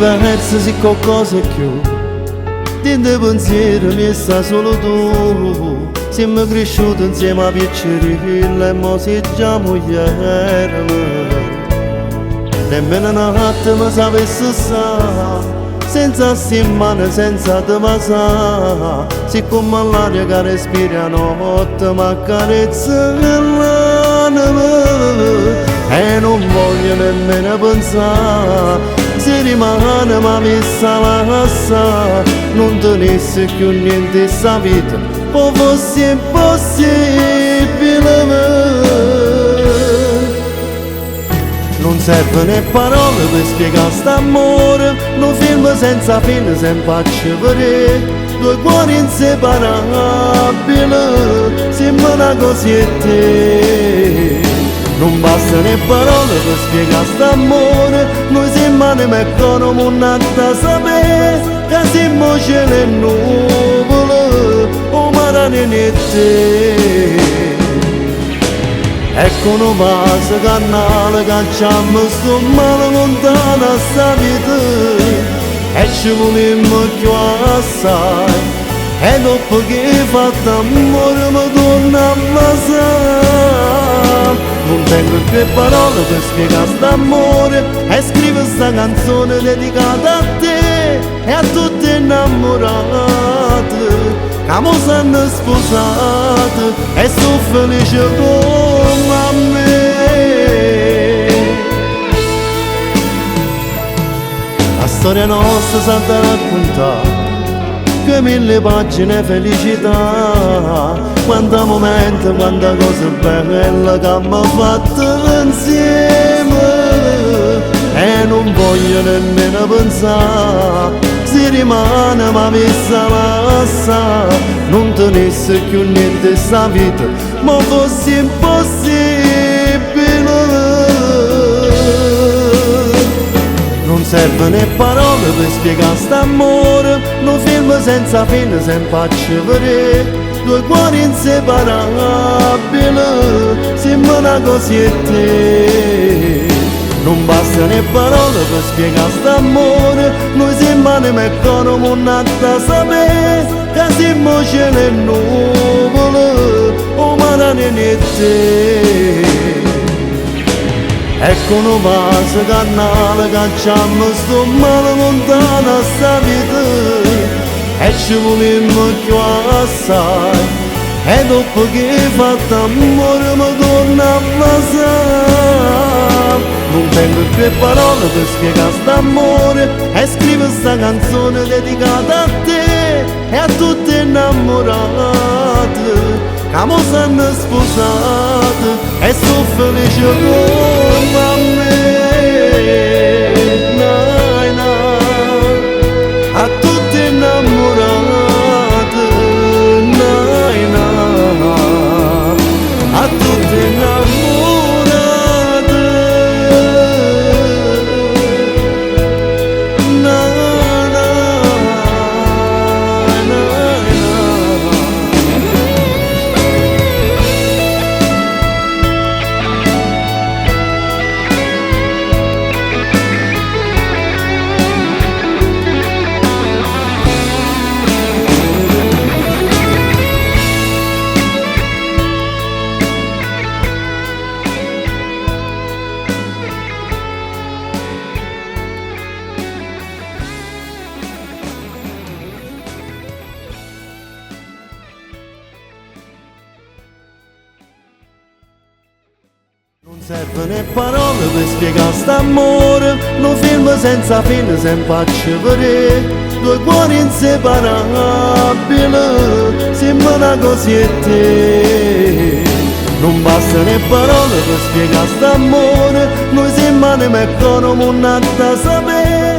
diverse se qualcosa più. Dentro pensiero mi sta solo tu. Siamo cresciuti insieme a piacere e mo siamo ieri. Nemmeno una notte sapesse stare senza stimare, senza te passare. Siccome l'aria che respiri a notte mi accarezza l'anima e non voglio nemmeno pensare. Se rimane ma mi sa lasciare, non tenesse più niente sta vita, o fosse impossibile. Non serve né parole per spiegare st'amore, un film senza fine, sempre a vedere, due cuori inseparabili, sembra una cosetta. Non basta né parole per spiegare st'amore, noi siamo anime come un'altra sapere, che siamo cielo e nuvole, o mare e te. Ecco un vaso canale, cacciamo sto male lontano a sta vita, e ci volimmo più assai, e dopo che hai fatto amore mi torna a ammazzare. Non tengo più parole per spiegare st'amore, e scrivo sta canzone dedicata a te e a tutti innamorati che mo s'hanno sposati e sono felice come me. La storia nostra s'ha da raccontare, che 1000 pagine felicità, quanto momento, quanta cosa bella che abbiamo fatto insieme, e non voglio nemmeno pensare. Se rimane ma mi sa lasciare, non tenesse più niente sta vita, ma fosse impossibile. Non serve né parole per spiegare st'amore, un film senza fine, sempre a vedere, due cuori inseparabili, sembra una cosetta. Non basta né parole per spiegare st'amore, noi siamo anime come un'altra sapere, che siamo cielo e nuvole, o mare e te. Ecco un vaso canale, cacciamo sto male lontano a sta vita, e ci volimmo più assai, e dopo che hai fatto amore mi torna a ammazzare. Non tengo più parole per spiegare st'amore, e scrivo sta canzone dedicata a te e a tutti innamorati che mo s'hanno sposati e sono felice come me. Nai, nai, a tutti innamorati, nai, nai, a tutti innamorati. Non serve né parole per spiegare st'amore, un film senza fine, sempre a vedere, due cuori inseparabili, sembra una cosetta. Non basta né parole per spiegare st'amore, noi siamo anime come un'altra sapere,